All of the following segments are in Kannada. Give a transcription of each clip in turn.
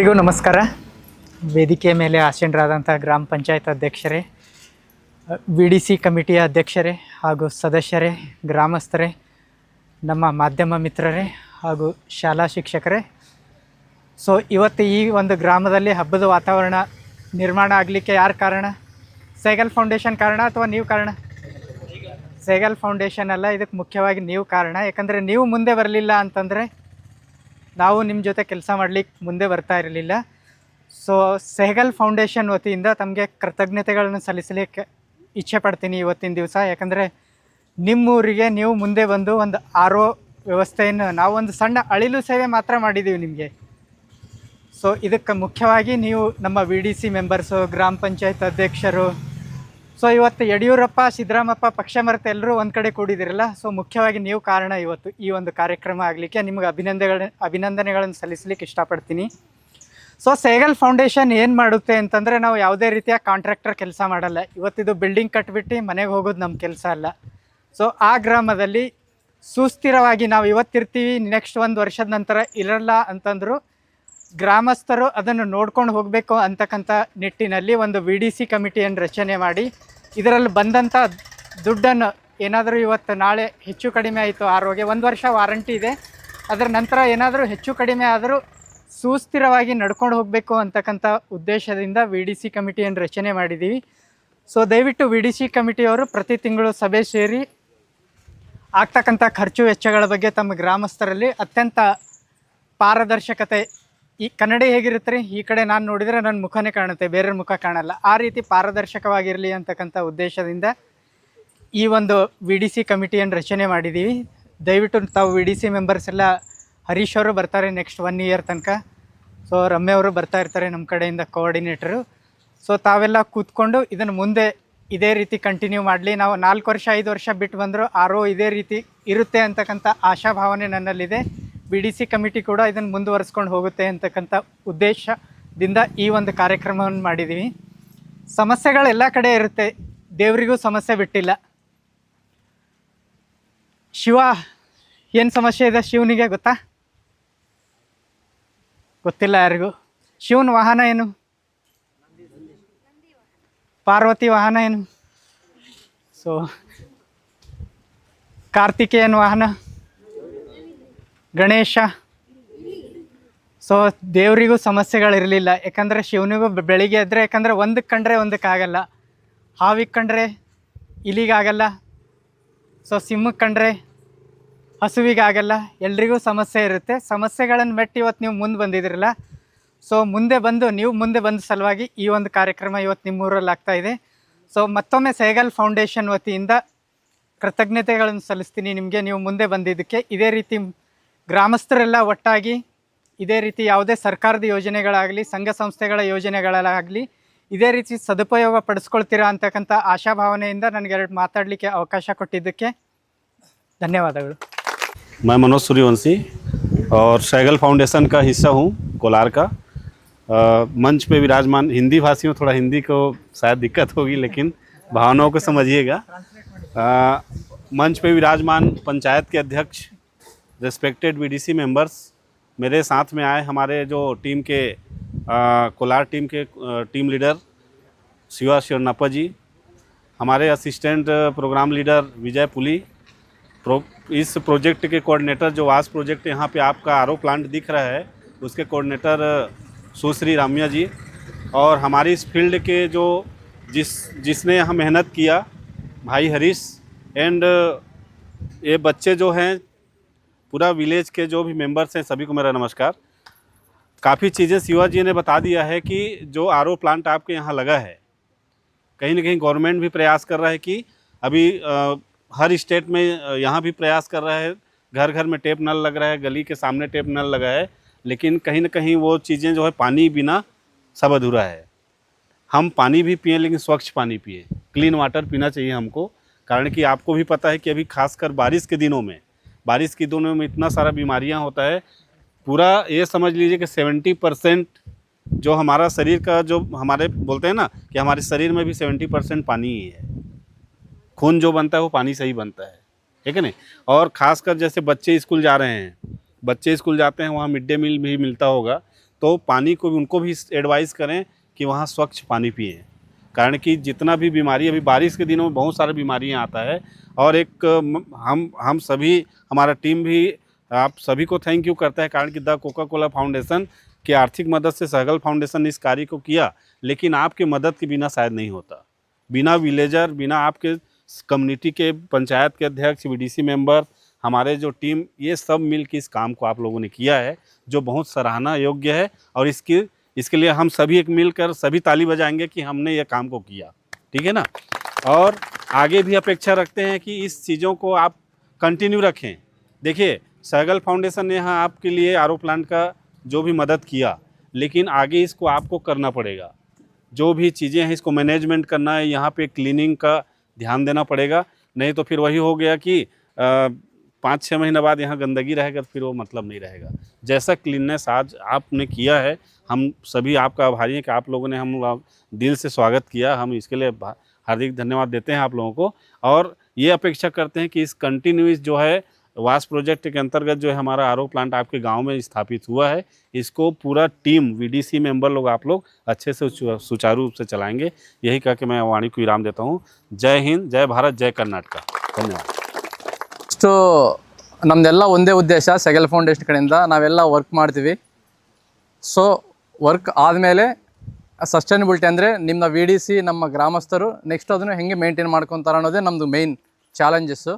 ಎಲ್ರಿಗೂ ನಮಸ್ಕಾರ. ವೇದಿಕೆ ಮೇಲೆ ಆಸೀನರಾದಂಥ ಗ್ರಾಮ ಪಂಚಾಯತ್ ಅಧ್ಯಕ್ಷರೇ, VDC ಕಮಿಟಿಯ ಅಧ್ಯಕ್ಷರೇ ಹಾಗೂ ಸದಸ್ಯರೇ, ಗ್ರಾಮಸ್ಥರೇ, ನಮ್ಮ ಮಾಧ್ಯಮ ಮಿತ್ರರೇ ಹಾಗೂ ಶಾಲಾ ಶಿಕ್ಷಕರೇ. ಇವತ್ತು ಈ ಒಂದು ಗ್ರಾಮದಲ್ಲಿ ಹಬ್ಬದ ವಾತಾವರಣ ನಿರ್ಮಾಣ ಆಗಲಿಕ್ಕೆ ಯಾರು ಕಾರಣ? ಸೈಗಲ್ ಫೌಂಡೇಶನ್ ಕಾರಣ ಅಥವಾ ನೀವು ಕಾರಣ? ಸೈಗಲ್ ಫೌಂಡೇಶನ್ ಅಲ್ಲ, ಇದಕ್ಕೆ ಮುಖ್ಯವಾಗಿ ನೀವು ಕಾರಣ. ಯಾಕಂದರೆ ನೀವು ಮುಂದೆ ಬರಲಿಲ್ಲ ಅಂತಂದರೆ ನಾವು ನಿಮ್ಮ ಜೊತೆ ಕೆಲಸ ಮಾಡಲಿಕ್ಕೆ ಮುಂದೆ ಬರ್ತಾ ಇರಲಿಲ್ಲ. ಸೆಹಗಲ್ ಫೌಂಡೇಶನ್ ವತಿಯಿಂದ ತಮಗೆ ಕೃತಜ್ಞತೆಗಳನ್ನು ಸಲ್ಲಿಸಲಿಕ್ಕೆ ಇಚ್ಛೆ ಪಡ್ತೀನಿ ಇವತ್ತಿನ ದಿವಸ. ಯಾಕಂದರೆ ನಿಮ್ಮೂರಿಗೆ ನೀವು ಮುಂದೆ ಬಂದು ಒಂದು RO ವ್ಯವಸ್ಥೆಯನ್ನು ನಾವು ಒಂದು ಸಣ್ಣ ಅಳಿಲು ಸೇವೆ ಮಾತ್ರ ಮಾಡಿದ್ದೀವಿ ನಿಮಗೆ. ಇದಕ್ಕೆ ಮುಖ್ಯವಾಗಿ ನೀವು ನಮ್ಮ VDC ಮೆಂಬರ್ಸು, ಗ್ರಾಮ ಪಂಚಾಯತ್ ಅಧ್ಯಕ್ಷರು, ಇವತ್ತು ಯಡಿಯೂರಪ್ಪ, ಸಿದ್ದರಾಮಪ್ಪ ಪಕ್ಷ ಮರೆತು ಎಲ್ಲರೂ ಒಂದು ಕಡೆ ಕೂಡಿದಿರಲ್ಲ. ಮುಖ್ಯವಾಗಿ ನೀವು ಕಾರಣ ಇವತ್ತು ಈ ಒಂದು ಕಾರ್ಯಕ್ರಮ ಆಗಲಿಕ್ಕೆ. ನಿಮಗೆ ಅಭಿನಂದನೆಗಳನ್ನು ಸಲ್ಲಿಸಲಿಕ್ಕೆ ಇಷ್ಟಪಡ್ತೀನಿ. ಸೆಹಗಲ್ ಫೌಂಡೇಶನ್ ಏನು ಮಾಡುತ್ತೆ ಅಂತಂದರೆ, ನಾವು ಯಾವುದೇ ರೀತಿಯ ಕಾಂಟ್ರಾಕ್ಟರ್ ಕೆಲಸ ಮಾಡಲ್ಲ. ಇವತ್ತಿದು ಬಿಲ್ಡಿಂಗ್ ಕಟ್ಬಿಟ್ಟು ಮನೆಗೆ ಹೋಗೋದು ನಮ್ಮ ಕೆಲಸ ಅಲ್ಲ. ಆ ಗ್ರಾಮದಲ್ಲಿ ಸುಸ್ಥಿರವಾಗಿ ನಾವು ಇವತ್ತಿರ್ತೀವಿ, ನೆಕ್ಸ್ಟ್ 1 ವರ್ಷದ ನಂತರ ಇರಲ್ಲ ಅಂತಂದರು ಗ್ರಾಮಸ್ಥರು ಅದನ್ನು ನೋಡ್ಕೊಂಡು ಹೋಗಬೇಕು ಅಂತಕ್ಕಂಥ ನಿಟ್ಟಿನಲ್ಲಿ ಒಂದು VDC ಕಮಿಟಿಯನ್ನು ರಚನೆ ಮಾಡಿ, ಇದರಲ್ಲಿ ಬಂದಂಥ ದುಡ್ಡನ್ನು ಏನಾದರೂ ಇವತ್ತು ನಾಳೆ ಹೆಚ್ಚು ಕಡಿಮೆ ಆಯಿತು, ROಗೆ 1 ವರ್ಷ ವಾರಂಟಿ ಇದೆ, ಅದರ ನಂತರ ಏನಾದರೂ ಹೆಚ್ಚು ಕಡಿಮೆ ಆದರೂ ಸುಸ್ಥಿರವಾಗಿ ನಡ್ಕೊಂಡು ಹೋಗಬೇಕು ಅಂತಕ್ಕಂಥ ಉದ್ದೇಶದಿಂದ VDC ಕಮಿಟಿಯನ್ನು ರಚನೆ ಮಾಡಿದ್ದೀವಿ. ದಯವಿಟ್ಟು VDC ಕಮಿಟಿಯವರು ಪ್ರತಿ ತಿಂಗಳು ಸಭೆ ಸೇರಿ ಆಗ್ತಕ್ಕಂಥ ಖರ್ಚು ವೆಚ್ಚಗಳ ಬಗ್ಗೆ ತಮ್ಮ ಗ್ರಾಮಸ್ಥರಲ್ಲಿ ಅತ್ಯಂತ ಪಾರದರ್ಶಕತೆ, ಈ ಕನ್ನಡಿ ಹೇಗಿರುತ್ತೆ ರೀ, ಈ ಕಡೆ ನಾನು ನೋಡಿದರೆ ನನ್ನ ಮುಖನೇ ಕಾಣುತ್ತೆ, ಬೇರೆ ಮುಖ ಕಾಣಲ್ಲ, ಆ ರೀತಿ ಪಾರದರ್ಶಕವಾಗಿರಲಿ ಅಂತಕ್ಕಂಥ ಉದ್ದೇಶದಿಂದ ಈ ಒಂದು VDC ಕಮಿಟಿಯನ್ನು ರಚನೆ ಮಾಡಿದ್ದೀವಿ. ದಯವಿಟ್ಟು ತಾವು VDC ಮೆಂಬರ್ಸ್ ಎಲ್ಲ, ಹರೀಶ್ ಅವರು ಬರ್ತಾರೆ ನೆಕ್ಸ್ಟ್ 1 ಇಯರ್ ತನಕ, ರಮ್ಯ ಅವರು ಬರ್ತಾ ಇರ್ತಾರೆ ನಮ್ಮ ಕಡೆಯಿಂದ ಕೋಆರ್ಡಿನೇಟರು. ತಾವೆಲ್ಲ ಕೂತ್ಕೊಂಡು ಇದನ್ನು ಮುಂದೆ ಇದೇ ರೀತಿ ಕಂಟಿನ್ಯೂ ಮಾಡಲಿ. ನಾವು 4 ವರ್ಷ 5 ವರ್ಷ ಬಿಟ್ಟು ಬಂದರೂ RO ಇದೇ ರೀತಿ ಇರುತ್ತೆ ಅಂತಕ್ಕಂಥ ಆಶಾಭಾವನೆ ನನ್ನಲ್ಲಿದೆ. VDC ಕಮಿಟಿ ಕೂಡ ಇದನ್ನು ಮುಂದುವರಿಸ್ಕೊಂಡು ಹೋಗುತ್ತೆ ಅಂತಕ್ಕಂಥ ಉದ್ದೇಶದಿಂದ ಈ ಒಂದು ಕಾರ್ಯಕ್ರಮವನ್ನು ಮಾಡಿದ್ದೀವಿ. ಸಮಸ್ಯೆಗಳೆಲ್ಲ ಕಡೆ ಇರುತ್ತೆ, ದೇವರಿಗೂ ಸಮಸ್ಯೆ ಬಿಟ್ಟಿಲ್ಲ. ಶಿವ ಏನು ಸಮಸ್ಯೆ ಇದೆ ಶಿವನಿಗೆ ಗೊತ್ತಾ? ಗೊತ್ತಿಲ್ಲ ಯಾರಿಗೂ. ಶಿವನ ವಾಹನ ಏನು? ಪಾರ್ವತಿ ವಾಹನ ಏನು? ಕಾರ್ತಿಕೇಯನ ವಾಹನ ಗಣೇಶ. ದೇವರಿಗೂ ಸಮಸ್ಯೆಗಳಿರಲಿಲ್ಲ, ಯಾಕಂದರೆ ಶಿವನಿಗೂ ಬೆಳಿಗ್ಗೆ ಎದ್ದರೆ, ಯಾಕಂದರೆ ಒಂದಕ್ಕೆ ಕಂಡ್ರೆ ಒಂದಕ್ಕಾಗಲ್ಲ, ಹಾವಿಗೆ ಕಂಡ್ರೆ ಇಲಿಗಾಗಲ್ಲ, ಸಿಂಹಕ್ಕೆ ಕಂಡ್ರೆ ಹಸುವಿಗಾಗಲ್ಲ, ಎಲ್ರಿಗೂ ಸಮಸ್ಯೆ ಇರುತ್ತೆ. ಸಮಸ್ಯೆಗಳನ್ನು ಮೆಟ್ಟಿ ಇವತ್ತು ನೀವು ಮುಂದೆ ಬಂದಿದ್ದೀರಲ್ಲ, ನೀವು ಮುಂದೆ ಬಂದ ಸಲುವಾಗಿ ಈ ಒಂದು ಕಾರ್ಯಕ್ರಮ ಇವತ್ತು ನಿಮ್ಮೂರಲ್ಲಿ ಆಗ್ತಾಯಿದೆ. ಮತ್ತೊಮ್ಮೆ ಸೆಹಗಲ್ ಫೌಂಡೇಶನ್ ವತಿಯಿಂದ ಕೃತಜ್ಞತೆಗಳನ್ನು ಸಲ್ಲಿಸ್ತೀನಿ ನಿಮಗೆ, ನೀವು ಮುಂದೆ ಬಂದಿದ್ದಕ್ಕೆ. ಇದೇ ರೀತಿ ಗ್ರಾಮಸ್ಥರೆಲ್ಲ ಒಟ್ಟಾಗಿ ಇದೇ ರೀತಿ ಯಾವುದೇ ಸರ್ಕಾರದ ಯೋಜನೆಗಳಾಗಲಿ, ಸಂಘ ಸಂಸ್ಥೆಗಳ ಯೋಜನೆಗಳಾಗಲಿ ಇದೇ ರೀತಿ ಸದುಪಯೋಗ ಪಡಿಸ್ಕೊಳ್ತೀರಾ ಅಂತಕ್ಕಂಥ ಆಶಾಭಾವನೆಯಿಂದ ನನಗೆ 2 ಮಾತಾಡಲಿಕ್ಕೆ ಅವಕಾಶ ಕೊಟ್ಟಿದ್ದಕ್ಕೆ ಧನ್ಯವಾದಗಳು. मैं मनोज सूर्यवंशी और सैगल फाउंडेशन का हिस्सा हूँ, कोलार का। मंच पे विराजमान हिंदी भाषी हूँ, थोड़ा हिंदी को शायद दिक्कत होगी, लेकिन भावनाओं को समझिएगा। मंच पे विराजमान पंचायत के अध्यक्ष, रेस्पेक्टेड VDC मेंबर्स, मेरे साथ में आए हमारे जो टीम के कोलार टीम के टीम लीडर शिवा शिवनाप्पा जी, हमारे असिस्टेंट प्रोग्राम लीडर विजय पुली, इस प्रोजेक्ट के कोऑर्डिनेटर, जो वास प्रोजेक्ट यहाँ पे आपका RO प्लांट दिख रहा है, उसके कोऑर्डिनेटर सुश्री राम्या जी, और हमारी इस फील्ड के जो जिसने यहाँ मेहनत किया भाई हरीश, एंड ये बच्चे जो हैं, पूरा विलेज के जो भी मेंबर्स हैं, सभी को मेरा नमस्कार। काफ़ी चीज़ें शिवा जी ने बता दिया है कि जो RO प्लांट आपके यहाँ लगा है, कहीं ना कहीं गवर्नमेंट भी प्रयास कर रहा है कि अभी हर स्टेट में यहाँ भी प्रयास कर रहा है, घर घर में टेप नल लग रहा है, गली के सामने टेप नल लगा है, लेकिन कहीं ना कहीं वो चीज़ें जो है पानी बिना सब अधूरा है। हम पानी भी पिएं, लेकिन स्वच्छ पानी पिए, क्लीन वाटर पीना चाहिए हमको। कारण कि आपको भी पता है कि अभी खासकर बारिश के दिनों में इतना सारा बीमारियाँ होता है। पूरा ये समझ लीजिए कि 70% जो हमारा शरीर का, जो हमारे बोलते हैं ना कि हमारे शरीर में भी 70% पानी ही है। खून जो बनता है वो पानी से ही बनता है, ठीक है नहीं? और ख़ासकर जैसे बच्चे स्कूल जा रहे हैं, बच्चे स्कूल जाते हैं, वहाँ मिड डे मील भी मिलता होगा, तो पानी को भी उनको भी एडवाइस करें कि वहाँ स्वच्छ पानी पिएं। कारण कि जितना भी बीमारी अभी बारिश के दिनों में बहुत सारी बीमारियाँ आता है। और एक हम सभी, हमारा टीम भी आप सभी को थैंक यू करता है, कारण कि द कोका कोला फाउंडेशन की आर्थिक मदद से सहगल फाउंडेशन ने इस कार्य को किया, लेकिन आपके मदद के बिना शायद नहीं होता। बिना विलेजर, बिना आपके कम्युनिटी के पंचायत के अध्यक्ष, वीडीसी मेंबर, हमारे जो टीम, ये सब मिल के इस काम को आप लोगों ने किया है, जो बहुत सराहना योग्य है। और इसके लिए हम सभी एक मिलकर सभी ताली बजाएंगे कि हमने ये काम को किया, ठीक है ना। और आगे भी अपेक्षा रखते हैं कि इस चीज़ों को आप कंटिन्यू रखें। देखिए, सहगल फाउंडेशन ने यहाँ आपके लिए आरओ प्लांट का जो भी मदद किया, लेकिन आगे इसको आपको करना पड़ेगा। जो भी चीज़ें हैं इसको मैनेजमेंट करना है, यहाँ पे क्लीनिंग का ध्यान देना पड़ेगा, नहीं तो फिर वही हो गया कि 5-6 महीने बाद यहाँ गंदगी रहेगा, तो फिर वो मतलब नहीं रहेगा। जैसा क्लीननेस आज आपने किया है, हम सभी आपका आभारी हैं कि आप लोगों ने हम लोग दिल से स्वागत किया। हम इसके लिए हार्दिक धन्यवाद देते हैं आप लोगों को। और ये अपेक्षा करते हैं कि इस कंटिन्यूस जो है वास प्रोजेक्ट के अंतर्गत जो है हमारा आरओ प्लांट आपके गांव में स्थापित हुआ है, इसको पूरा टीम वीडीसी मेंबर लोग आप लोग अच्छे से सुचारू रूप से चलाएंगे। यही कह के मैं वाणी को विराम देता हूँ। जय हिंद, जय भारत, जय कर्नाटक। धन्यवाद। ಇಷ್ಟು ನಮ್ಮದೆಲ್ಲ ಒಂದೇ ಉದ್ದೇಶ, ಸೆಗಲ್ ಫೌಂಡೇಶನ್ ಕಡೆಯಿಂದ ನಾವೆಲ್ಲ ವರ್ಕ್ ಮಾಡ್ತೀವಿ. ಸೊ ವರ್ಕ್ ಆದಮೇಲೆ ಸಸ್ಟೈನಬಿಲಿಟಿ ಅಂದರೆ ನಿಮ್ಮ ವಿ ಡಿ ಸಿ ನಮ್ಮ ಗ್ರಾಮಸ್ಥರು ನೆಕ್ಸ್ಟ್ ಅದನ್ನು ಹೆಂಗೆ ಮೇಂಟೈನ್ ಮಾಡ್ಕೊತಾರೆ ಅನ್ನೋದೇ ನಮ್ಮದು ಮೇಯ್ನ್ ಚಾಲೆಂಜಸ್ಸು.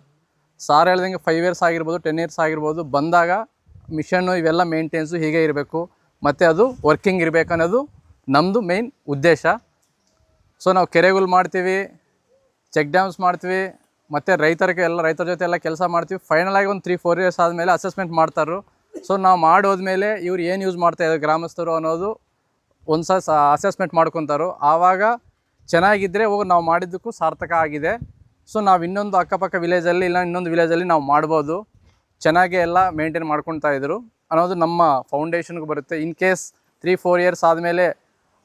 ಸಾರ್ ಹೇಳ್ದಂಗೆ 5 ಇಯರ್ಸ್ ಆಗಿರ್ಬೋದು, 10 ಇಯರ್ಸ್ ಆಗಿರ್ಬೋದು, ಬಂದಾಗ ಮಿಷನ್ನು ಇವೆಲ್ಲ ಮೇಂಟೆನ್ಸು ಹೀಗೆ ಇರಬೇಕು ಮತ್ತು ಅದು ವರ್ಕಿಂಗ್ ಇರಬೇಕು ಅನ್ನೋದು ನಮ್ಮದು ಮೇಯ್ನ್ ಉದ್ದೇಶ. ಸೊ ನಾವು ಕೆರೆಗಳು ಮಾಡ್ತೀವಿ, ಚೆಕ್ ಡ್ಯಾಮ್ಸ್ ಮಾಡ್ತೀವಿ, ಮತ್ತು ರೈತರ ಜೊತೆ ಎಲ್ಲ ಕೆಲಸ ಮಾಡ್ತೀವಿ. ಫೈನಲಾಗಿ ಒಂದು 3-4 ಇಯರ್ಸ್ ಆದಮೇಲೆ ಅಸೆಸ್ಮೆಂಟ್ ಮಾಡ್ತಾರೆ. ಸೊ ನಾವು ಮಾಡೋದ್ಮೇಲೆ ಇವ್ರು ಏನು ಯೂಸ್ ಮಾಡ್ತಾಯಿದ್ದಾರೆ ಗ್ರಾಮಸ್ಥರು ಅನ್ನೋದು ಒಂದು ಅಸೆಸ್ಮೆಂಟ್ ಮಾಡ್ಕೊತಾರೋ. ಆವಾಗ ಚೆನ್ನಾಗಿದ್ದರೆ ಹೋಗಿ ನಾವು ಮಾಡಿದ್ದಕ್ಕೂ ಸಾರ್ಥಕ ಆಗಿದೆ. ಸೊ ನಾವು ಇನ್ನೊಂದು ಅಕ್ಕಪಕ್ಕ ವಿಲೇಜಲ್ಲಿ ಇಲ್ಲ ಇನ್ನೊಂದು ವಿಲೇಜಲ್ಲಿ ನಾವು ಮಾಡ್ಬೋದು, ಚೆನ್ನಾಗಿ ಎಲ್ಲ ಮೇಂಟೈನ್ ಮಾಡ್ಕೊತಾ ಇದ್ರು ಅನ್ನೋದು ನಮ್ಮ ಫೌಂಡೇಶನ್ಗೆ ಬರುತ್ತೆ. ಇನ್ ಕೇಸ್ 3-4 ಇಯರ್ಸ್ ಆದಮೇಲೆ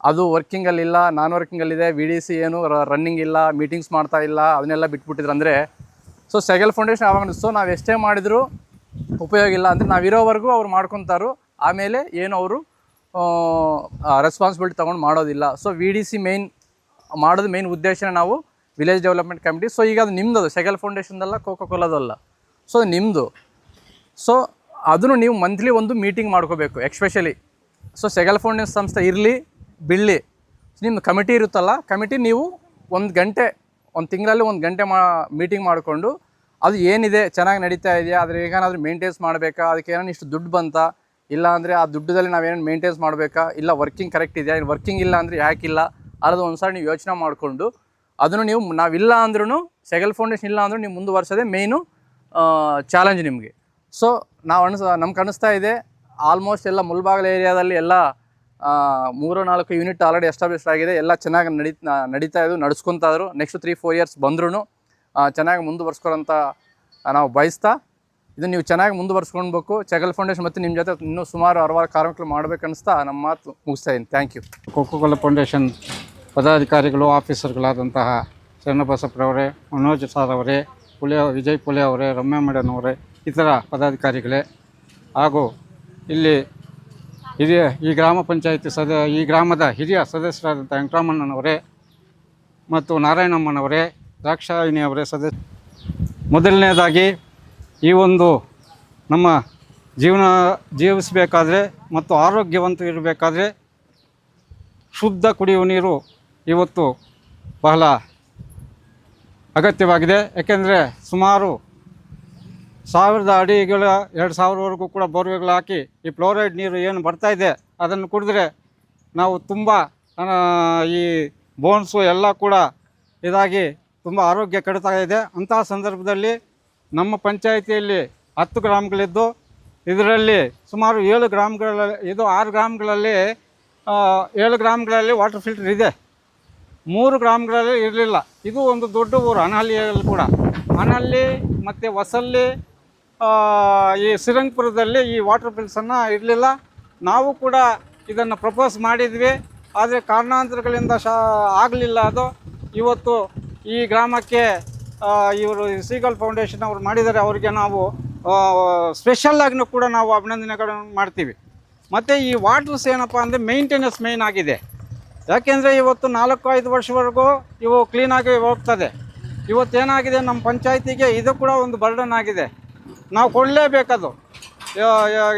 ಅದು ವರ್ಕಿಂಗಲ್ಲಿಲ್ಲ, ನಾನ್ ವರ್ಕಿಂಗಲ್ಲಿದೆ, ವಿ ಡಿ ಸಿ ಏನು ರನ್ನಿಂಗ್ ಇಲ್ಲ, ಮೀಟಿಂಗ್ಸ್ ಮಾಡ್ತಾ ಇಲ್ಲ, ಅದನ್ನೆಲ್ಲ ಬಿಟ್ಬಿಟ್ಟಿದ್ರು ಅಂದರೆ ಸೊ ಸೆಗಲ್ ಫೌಂಡೇಶನ್ ಆವಾಗ ಸೊ ನಾವು ಎಷ್ಟೇ ಮಾಡಿದರೂ ಉಪಯೋಗ ಇಲ್ಲ. ಅಂದರೆ ನಾವು ಇರೋವರೆಗೂ ಅವ್ರು ಮಾಡ್ಕೊತಾರೋ, ಆಮೇಲೆ ಏನು ಅವರು ರೆಸ್ಪಾನ್ಸಿಬಿಲಿಟಿ ತೊಗೊಂಡು ಮಾಡೋದಿಲ್ಲ. ಸೊ ವಿ ಡಿ ಸಿ ಮಾಡೋದು ಮೇಯ್ನ್ ಉದ್ದೇಶನ ನಾವು ವಿಲೇಜ್ ಡೆವಲಪ್ಮೆಂಟ್ ಕಮಿಟಿ. ಸೊ ಈಗ ಅದು ನಿಮ್ಮದು, ಸೆಗಲ್ ಫೌಂಡೇಶನ್ದಲ್ಲ, ಕೋಕೋ ಕೋಲಾದಲ್ಲ, ಸೊ ನಿಮ್ಮದು. ಸೊ ಅದನ್ನು ನೀವು ಮಂತ್ಲಿ ಒಂದು ಮೀಟಿಂಗ್ ಮಾಡ್ಕೋಬೇಕು ಎಕ್ಸ್ಪೆಷಲಿ. ಸೊ ಸೆಗಲ್ ಫೌಂಡೇಶನ್ ಸಂಸ್ಥೆ ಇರಲಿ ಬಿಡಲಿ, ನಿಮ್ಮ ಕಮಿಟಿ ಇರುತ್ತಲ್ಲ, ಕಮಿಟಿ ನೀವು 1 ಗಂಟೆ, 1 ತಿಂಗಳಲ್ಲಿ 1 ಗಂಟೆ ಮೀಟಿಂಗ್ ಮಾಡಿಕೊಂಡು ಅದು ಏನಿದೆ, ಚೆನ್ನಾಗಿ ನಡೀತಾ ಇದೆಯಾ, ಅದ್ರ ಏನಾದರೂ ಮೇಂಟೆನ್ಸ್ ಮಾಡಬೇಕಾ, ಅದಕ್ಕೆ ಏನಾದ್ರು ಇಷ್ಟು ದುಡ್ಡು ಬಂತಾ, ಇಲ್ಲ ಅಂದರೆ ಆ ದುಡ್ಡಲ್ಲಿ ನಾವೇನು ಮೇಂಟೆನ್ಸ್ ಮಾಡಬೇಕಾ, ಇಲ್ಲ ವರ್ಕಿಂಗ್ ಕರೆಕ್ಟ್ ಇದೆಯಾ, ವರ್ಕಿಂಗ್ ಇಲ್ಲ ಅಂದರೆ ಯಾಕಿಲ್ಲ ಅನ್ನೋದು ಒಂದು ಸಾರಿ ನೀವು ಯೋಚನೆ ಮಾಡಿಕೊಂಡು ಅದನ್ನು ನೀವು ನಾವಿಲ್ಲ ಅಂದ್ರೂ, ಸೆಗಲ್ ಫೌಂಡೇಶನ್ ಇಲ್ಲ ಅಂದರೂ ನೀವು ಮುಂದುವರ್ಸೋದೇ ಮೇಯ್ನು ಚಾಲೆಂಜ್ ನಿಮಗೆ. ಸೊ ನಮ್ಗೆ ಅನ್ನಿಸ್ತಾ ಇದೆ ಆಲ್ಮೋಸ್ಟ್ ಎಲ್ಲ ಮುಲ್ಬಾಗಿಲು ಏರಿಯಾದಲ್ಲಿ ಎಲ್ಲ 3-4 ಯೂನಿಟ್ ಆಲ್ರೆಡಿ ಎಸ್ಟಾಬ್ಲಿಷ್ ಆಗಿದೆ. ಎಲ್ಲ ಚೆನ್ನಾಗಿ ನಡೀತಾ ಇದ್ದು ನಡೆಸ್ಕೊತಾ ಇದ್ರು. ನೆಕ್ಸ್ಟ್ 3-4 ಇಯರ್ಸ್ ಬಂದ್ರೂ ಚೆನ್ನಾಗಿ ಮುಂದುವರ್ಸ್ಕೊಳಂತ ನಾವು ಬಯಸ್ತಾ, ಇದು ನೀವು ಚೆನ್ನಾಗಿ ಮುಂದುವರ್ಸ್ಕೊಳ್ಬೇಕು. ಸೆಗಲ್ ಫೌಂಡೇಶನ್ ಮತ್ತು ನಿಮ್ಮ ಜೊತೆ ಇನ್ನೂ ಸುಮಾರು 60 ಕಾರ್ಯಕ್ರಮ ಮಾಡಬೇಕನ್ನಿಸ್ತಾ ನಮ್ಮ ಮಾತು ಮುಗಿಸ್ತಾ ಇದ್ದೀನಿ. Thank you. Coca Cola Foundation ಪದಾಧಿಕಾರಿಗಳು, ಆಫೀಸರ್ಗಳಾದಂತಹ ಶರಣಬಸಪ್ಪರವರೇ, ಮನೋಜ್ ಸಾರ್ ಅವರೇ, ವಿಜಯ್ ಪುಲೆ ಅವರೇ, ರಮ್ಯಾ ಮೇಡನ್ ಅವರೇ, ಇತರ ಪದಾಧಿಕಾರಿಗಳೇ, ಹಾಗೂ ಇಲ್ಲಿ ಈ ಗ್ರಾಮ ಪಂಚಾಯತಿ ಈ ಗ್ರಾಮದ ಹಿರಿಯ ಸದಸ್ಯರಾದಂಥ ವೆಂಕಟರಾಮಣ್ಣನವರೇ ಮತ್ತು ನಾರಾಯಣಮ್ಮನವರೇ, ದ್ರಾಕ್ಷಾಯಿಣಿಯವರೇ ಮೊದಲನೇದಾಗಿ ಈ ಒಂದು ನಮ್ಮ ಜೀವಿಸಬೇಕಾದ್ರೆ ಮತ್ತು ಆರೋಗ್ಯವಂತ ಇರಬೇಕಾದ್ರೆ ಶುದ್ಧ ಕುಡಿಯುವ ನೀರು ಇವತ್ತು ಬಹಳ ಅಗತ್ಯವಾಗಿದೆ. ಯಾಕೆಂದರೆ ಸುಮಾರು 1000 ಅಡಿಗಳ 2000ವರೆಗೂ ಕೂಡ ಬೋರ್ವೆಲ್ ಹಾಕಿ ಈ ಫ್ಲೋರೈಡ್ ನೀರು ಏನು ಬರ್ತಾಯಿದೆ ಅದನ್ನು ಕುಡಿದ್ರೆ ನಾವು ತುಂಬ ಈ ಬೋನ್ಸು ಎಲ್ಲ ಕೂಡ ಇದಾಗಿ ತುಂಬ ಆರೋಗ್ಯ ಕೆಡ್ತಾ ಇದೆ. ಅಂತಹ ಸಂದರ್ಭದಲ್ಲಿ ನಮ್ಮ ಪಂಚಾಯಿತಿಯಲ್ಲಿ 10 ಗ್ರಾಮಗಳಿದ್ದು ಇದರಲ್ಲಿ ಸುಮಾರು 7 ಗ್ರಾಮಗಳಲ್ಲಿ 6 ಗ್ರಾಮಗಳಲ್ಲಿ 7 ಗ್ರಾಮಗಳಲ್ಲಿ ವಾಟರ್ ಫಿಲ್ಟರ್ ಇದೆ, 3 ಗ್ರಾಮಗಳಲ್ಲಿ ಇರಲಿಲ್ಲ. ಇದು ಒಂದು ದೊಡ್ಡ ಊರು ಅನಹಳ್ಳಿಯಲ್ಲಿ ಕೂಡ. ಅನಹಳ್ಳಿ ಮತ್ತು ಹೊಸಳ್ಳಿ, ಈ ಶ್ರೀರಂಗಪುರದಲ್ಲಿ ಈ ವಾಟರ್ ಫಿಲ್ಟರ್ಸನ್ನು ಇರಲಿಲ್ಲ. ನಾವು ಕೂಡ ಇದನ್ನು ಪ್ರಪೋಸ್ ಮಾಡಿದ್ವಿ, ಆದರೆ ಕಾರಣಾಂತರಗಳಿಂದ ಆಗಲಿಲ್ಲ. ಅದು ಇವತ್ತು ಈ ಗ್ರಾಮಕ್ಕೆ ಇವರು ಸೀಗಲ್ ಫೌಂಡೇಶನ್ ಅವರು ಮಾಡಿದ್ದಾರೆ. ಅವರಿಗೆ ನಾವು ಸ್ಪೆಷಲ್ಲಾಗಿನೂ ಕೂಡ ನಾವು ಅಭಿನಂದನೆಗಳನ್ನು ಮಾಡ್ತೀವಿ. ಮತ್ತು ಈ ವಾಟರ್ಸ್ ಏನಪ್ಪ ಅಂದರೆ ಮೇಂಟೆನೆನ್ಸ್ ಮೇಯ್ನ್ ಆಗಿದೆ. ಯಾಕೆಂದರೆ ಇವತ್ತು 4-5 ವರ್ಷವರೆಗೂ ಇವು ಕ್ಲೀನಾಗಿ ಹೋಗ್ತದೆ. ಇವತ್ತೇನಾಗಿದೆ ನಮ್ಮ ಪಂಚಾಯತಿಗೆ ಇದು ಕೂಡ ಒಂದು ಬರ್ಡನ್ ಆಗಿದೆ. ನಾವು ಕೊಡಲೇಬೇಕದು.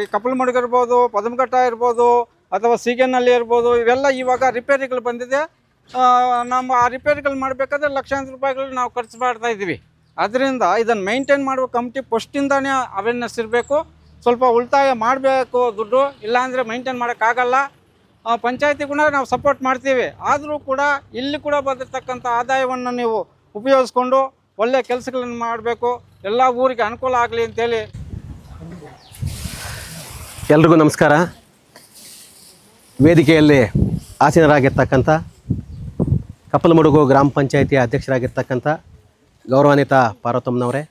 ಈ ಕಪ್ಪಲಮಡುಗು ಇರ್ಬೋದು, ಪದಮಘಟ್ಟ ಇರ್ಬೋದು, ಅಥವಾ ಸೀಗೆನಲ್ಲಿ ಇರ್ಬೋದು, ಇವೆಲ್ಲ ಇವಾಗ ರಿಪೇರಿಗಳು ಬಂದಿದೆ. ನಮ್ಮ ಆ ರಿಪೇರಿಗಳು ಮಾಡಬೇಕಾದ್ರೆ ಲಕ್ಷಾಂತರ ರೂಪಾಯಿಗಳು ನಾವು ಖರ್ಚು ಮಾಡ್ತಾ ಇದ್ದೀವಿ. ಅದರಿಂದ ಇದನ್ನು ಮೇಂಟೈನ್ ಮಾಡುವ ಕಮಿಟಿ ಫಸ್ಟಿಂದಾನೇ ಅವೇರ್ನೆಸ್ ಇರಬೇಕು. ಸ್ವಲ್ಪ ಉಳಿತಾಯ ಮಾಡಬೇಕು ದುಡ್ಡು, ಇಲ್ಲಾಂದರೆ ಮೇಂಟೈನ್ ಮಾಡೋಕ್ಕಾಗಲ್ಲ. ಪಂಚಾಯತಿಗೂ ನಾವು ಸಪೋರ್ಟ್ ಮಾಡ್ತೀವಿ. ಆದರೂ ಕೂಡ ಇಲ್ಲಿ ಕೂಡ ಬಂದಿರತಕ್ಕಂಥ ಆದಾಯವನ್ನು ನೀವು ಉಪಯೋಗಿಸ್ಕೊಂಡು ಒಳ್ಳೆಯ ಕೆಲಸಗಳನ್ನು ಮಾಡಬೇಕು, ಎಲ್ಲ ಊರಿಗೆ ಅನುಕೂಲ ಆಗಲಿ ಅಂತೇಳಿ. ಎಲ್ರಿಗೂ ನಮಸ್ಕಾರ. ವೇದಿಕೆಯಲ್ಲಿ ಆಸೀನರಾಗಿರ್ತಕ್ಕಂಥ ಕಪ್ಪಲಮಡುಗು ಗ್ರಾಮ ಪಂಚಾಯಿತಿಯ ಅಧ್ಯಕ್ಷರಾಗಿರ್ತಕ್ಕಂಥ ಗೌರವಾನ್ವಿತ ಪಾರ್ವತಮ್ಮನವರೇ,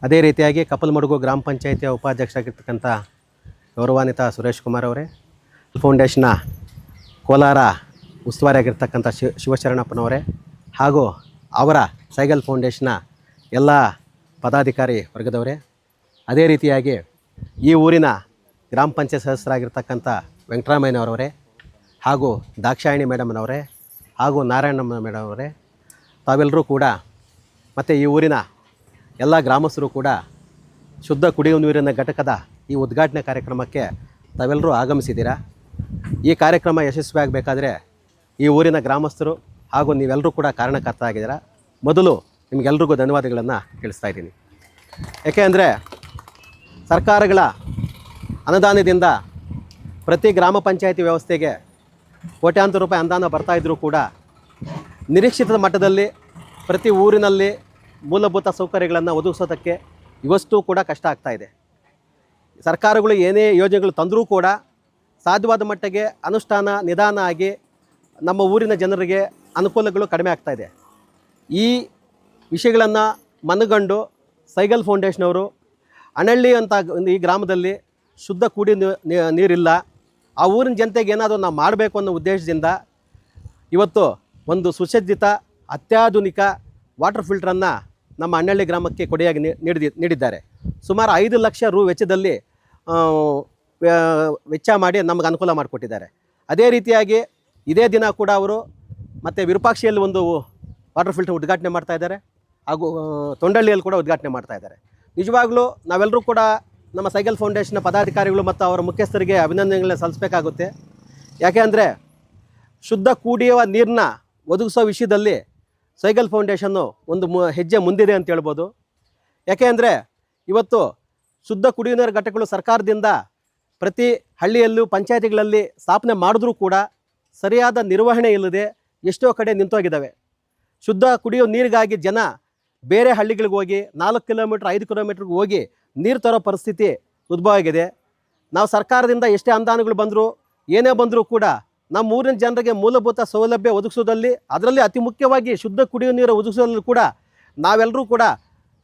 ಅದೇ ರೀತಿಯಾಗಿ ಕಪ್ಪಲಮಡುಗು ಗ್ರಾಮ ಪಂಚಾಯಿತಿಯ ಉಪಾಧ್ಯಕ್ಷರಾಗಿರ್ತಕ್ಕಂಥ ಗೌರವಾನ್ವಿತ ಸುರೇಶ್ ಕುಮಾರ್ ಅವರೇ, ಫೌಂಡೇಶನ್ನ ಕೋಲಾರ ಉಸ್ತುವಾರಿಯಾಗಿರ್ತಕ್ಕಂಥ ಶಿವಶರಣಪ್ಪನವರೇ, ಹಾಗೂ ಅವರ ಸೈಗಲ್ ಫೌಂಡೇಶನ್ನ ಎಲ್ಲ ಪದಾಧಿಕಾರಿ ವರ್ಗದವರೇ, ಅದೇ ರೀತಿಯಾಗಿ ಈ ಊರಿನ ಗ್ರಾಮ ಪಂಚಾಯತ್ ಸದಸ್ಯರಾಗಿರ್ತಕ್ಕಂಥ ವೆಂಕಟರಾಮಯ್ಯನವರವರೇ, ಹಾಗೂ ದಾಕ್ಷಾಯಿಣಿ ಮೇಡಮ್ನವರೇ, ಹಾಗೂ ನಾರಾಯಣಮ್ಮ ಮೇಡಮ್ ಅವರೇ, ತಾವೆಲ್ಲರೂ ಕೂಡ ಮತ್ತು ಈ ಊರಿನ ಎಲ್ಲ ಗ್ರಾಮಸ್ಥರು ಕೂಡ ಶುದ್ಧ ಕುಡಿಯುವ ನೀರಿನ ಘಟಕದ ಈ ಉದ್ಘಾಟನೆ ಕಾರ್ಯಕ್ರಮಕ್ಕೆ ತಾವೆಲ್ಲರೂ ಆಗಮಿಸಿದ್ದೀರಾ. ಈ ಕಾರ್ಯಕ್ರಮ ಯಶಸ್ವಿಯಾಗಬೇಕಾದ್ರೆ ಈ ಊರಿನ ಗ್ರಾಮಸ್ಥರು ಹಾಗೂ ನೀವೆಲ್ಲರೂ ಕೂಡ ಕಾರಣಕರ್ತರಾಗಿದ್ದೀರಾ. ಮೊದಲು ನಿಮಗೆಲ್ರಿಗೂ ಧನ್ಯವಾದಗಳನ್ನು ತಿಳಿಸ್ತಾ ಇದ್ದೀನಿ. ಏಕೆ ಅಂದರೆ ಸರ್ಕಾರಗಳ ಅನುದಾನದಿಂದ ಪ್ರತಿ ಗ್ರಾಮ ಪಂಚಾಯಿತಿ ವ್ಯವಸ್ಥೆಗೆ ಕೋಟ್ಯಾಂತರ ರೂಪಾಯಿ ಅನುದಾನ ಬರ್ತಾಯಿದ್ರೂ ಕೂಡ ನಿರೀಕ್ಷಿತ ಮಟ್ಟದಲ್ಲಿ ಪ್ರತಿ ಊರಿನಲ್ಲಿ ಮೂಲಭೂತ ಸೌಕರ್ಯಗಳನ್ನು ಒದಗಿಸೋದಕ್ಕೆ ಇವಷ್ಟು ಕೂಡ ಕಷ್ಟ ಆಗ್ತಾಯಿದೆ. ಸರ್ಕಾರಗಳು ಏನೇ ಯೋಜನೆಗಳು ತಂದರೂ ಕೂಡ ಸಾಧ್ಯವಾದ ಮಟ್ಟಿಗೆ ಅನುಷ್ಠಾನ ನಿಧಾನ ಆಗಿ ನಮ್ಮ ಊರಿನ ಜನರಿಗೆ ಅನುಕೂಲಗಳು ಕಡಿಮೆ ಆಗ್ತಾಯಿದೆ. ಈ ವಿಷಯಗಳನ್ನು ಮನಗಂಡು ಸೈಗಲ್ ಫೌಂಡೇಶನವರು ಅನಹಳ್ಳಿ ಅಂತ ಈ ಗ್ರಾಮದಲ್ಲಿ ಶುದ್ಧ ಕುಡಿ ನೀರಿಲ್ಲ, ಆ ಊರಿನ ಜನತೆಗೆ ಏನಾದರೂ ನಾವು ಮಾಡಬೇಕು ಅನ್ನೋ ಉದ್ದೇಶದಿಂದ ಇವತ್ತು ಒಂದು ಸುಸಜ್ಜಿತ ಅತ್ಯಾಧುನಿಕ ವಾಟರ್ ಫಿಲ್ಟ್ರನ್ನು ನಮ್ಮ ಅನಹಳ್ಳಿ ಗ್ರಾಮಕ್ಕೆ ಕೊಡೆಯಾಗಿ ನೀಡಿದ್ದಾರೆ. ಸುಮಾರು 5 ಲಕ್ಷ ರು ವೆಚ್ಚದಲ್ಲಿ ವೆಚ್ಚ ಮಾಡಿ ನಮಗೆ ಅನುಕೂಲ ಮಾಡಿಕೊಟ್ಟಿದ್ದಾರೆ. ಅದೇ ರೀತಿಯಾಗಿ ಇದೇ ದಿನ ಕೂಡ ಅವರು ಮತ್ತು ವಿರೂಪಾಕ್ಷಿಯಲ್ಲಿ ಒಂದು ವಾಟರ್ ಫಿಲ್ಟರ್ ಉದ್ಘಾಟನೆ ಮಾಡ್ತಾ ಇದ್ದಾರೆ, ಹಾಗೂ ತೊಂಡಳ್ಳಿಯಲ್ಲಿ ಕೂಡ ಉದ್ಘಾಟನೆ ಮಾಡ್ತಾ ಇದ್ದಾರೆ. ನಿಜವಾಗ್ಲೂ ನಾವೆಲ್ಲರೂ ಕೂಡ ನಮ್ಮ ಸೈಗಲ್ ಫೌಂಡೇಶನ್ನ ಪದಾಧಿಕಾರಿಗಳು ಮತ್ತು ಅವರ ಮುಖ್ಯಸ್ಥರಿಗೆ ಅಭಿನಂದನೆಗಳನ್ನ ಸಲ್ಲಿಸಬೇಕಾಗುತ್ತೆ. ಯಾಕೆ ಅಂದರೆ ಶುದ್ಧ ಕುಡಿಯುವ ನೀರನ್ನ ಒದಗಿಸೋ ವಿಷಯದಲ್ಲಿ ಸೈಗಲ್ ಫೌಂಡೇಶನ್ನು ಒಂದು ಹೆಜ್ಜೆ ಮುಂದಿದೆ ಅಂತ ಹೇಳ್ಬೋದು. ಯಾಕೆ ಅಂದರೆ ಇವತ್ತು ಶುದ್ಧ ಕುಡಿಯುವ ನೀರು ಘಟಕಗಳು ಸರ್ಕಾರದಿಂದ ಪ್ರತಿ ಹಳ್ಳಿಯಲ್ಲೂ ಪಂಚಾಯತಿಗಳಲ್ಲಿ ಸ್ಥಾಪನೆ ಮಾಡಿದ್ರೂ ಕೂಡ ಸರಿಯಾದ ನಿರ್ವಹಣೆ ಇಲ್ಲದೆ ಎಷ್ಟೋ ಕಡೆ ನಿಂತೋಗಿದ್ದಾವೆ. ಶುದ್ಧ ಕುಡಿಯೋ ನೀರಿಗಾಗಿ ಜನ ಬೇರೆ ಹಳ್ಳಿಗಳಿಗೆ ಹೋಗಿ 4 ಕಿಲೋಮೀಟ್ರ್ 5 ಕಿಲೋಮೀಟ್ರಿಗೆ ಹೋಗಿ ನೀರು ತರೋ ಪರಿಸ್ಥಿತಿ ಉದ್ಭವ ಆಗಿದೆ. ನಾವು ಸರ್ಕಾರದಿಂದ ಎಷ್ಟೇ ಅನುದಾನಗಳು ಬಂದರೂ ಏನೇ ಬಂದರೂ ಕೂಡ ನಮ್ಮ ಊರಿನ ಜನರಿಗೆ ಮೂಲಭೂತ ಸೌಲಭ್ಯ ಒದಗಿಸೋದಲ್ಲಿ, ಅದರಲ್ಲಿ ಅತಿ ಮುಖ್ಯವಾಗಿ ಶುದ್ಧ ಕುಡಿಯೋ ನೀರು ಒದಗಿಸೋದ್ರಲ್ಲಿ ಕೂಡ ನಾವೆಲ್ಲರೂ ಕೂಡ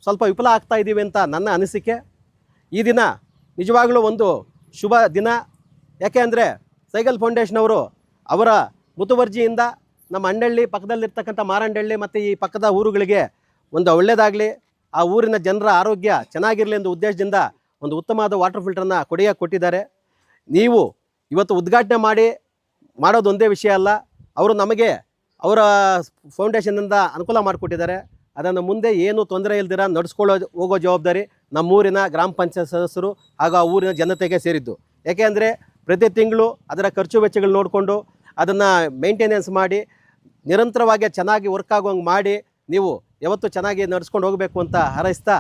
ಸ್ವಲ್ಪ ವಿಫಲ ಆಗ್ತಾ ಇದ್ದೀವಿ ಅಂತ ನನ್ನ ಅನಿಸಿಕೆ. ಈ ದಿನ ನಿಜವಾಗಲೂ ಒಂದು ಶುಭ ದಿನ. ಯಾಕೆ ಅಂದರೆ ಸೈಗಲ್ ಫೌಂಡೇಶನವರು ಅವರ ಮುತುವರ್ಜಿಯಿಂದ ನಮ್ಮ ಅಣ್ಣಳ್ಳಿ ಪಕ್ಕದಲ್ಲಿರ್ತಕ್ಕಂಥ ಮಾರಂಡಳ್ಳಿ ಮತ್ತು ಈ ಪಕ್ಕದ ಊರುಗಳಿಗೆ ಒಂದು ಒಳ್ಳೆಯದಾಗಲಿ, ಆ ಊರಿನ ಜನರ ಆರೋಗ್ಯ ಚೆನ್ನಾಗಿರಲಿ ಅನ್ನೋ ಉದ್ದೇಶದಿಂದ ಒಂದು ಉತ್ತಮವಾದ ವಾಟರ್ ಫಿಲ್ಟರನ್ನು ಕೊಟ್ಟಿದ್ದಾರೆ. ನೀವು ಇವತ್ತು ಉದ್ಘಾಟನೆ ಮಾಡೋದು ಒಂದೇ ವಿಷಯ ಅಲ್ಲ, ಅವರು ನಮಗೆ ಅವರ ಫೌಂಡೇಶನ್ನಿಂದ ಅನುಕೂಲ ಮಾಡಿಕೊಟ್ಟಿದ್ದಾರೆ. ಅದನ್ನು ಮುಂದೆ ಏನು ತೊಂದರೆ ಇಲ್ದಿರ ಹೋಗೋ ಜವಾಬ್ದಾರಿ ನಮ್ಮೂರಿನ ಗ್ರಾಮ ಪಂಚಾಯತ್ ಸದಸ್ಯರು ಹಾಗೂ ಆ ಊರಿನ ಜನತೆಗೆ ಸೇರಿದ್ದು. ಯಾಕೆ ಅಂದರೆ ಪ್ರತಿ ತಿಂಗಳು ಅದರ ಖರ್ಚು ವೆಚ್ಚಗಳು ನೋಡಿಕೊಂಡು ಅದನ್ನು ಮೇಂಟೆನೆನ್ಸ್ ಮಾಡಿ ನಿರಂತರವಾಗಿ ಚೆನ್ನಾಗಿ ವರ್ಕ್ ಆಗೋಂಗೆ ಮಾಡಿ ನೀವು ಯಾವತ್ತೂ ಚೆನ್ನಾಗಿ ನಡೆಸ್ಕೊಂಡು ಹೋಗಬೇಕು ಅಂತ ಹಾರೈಸ್ತಾ,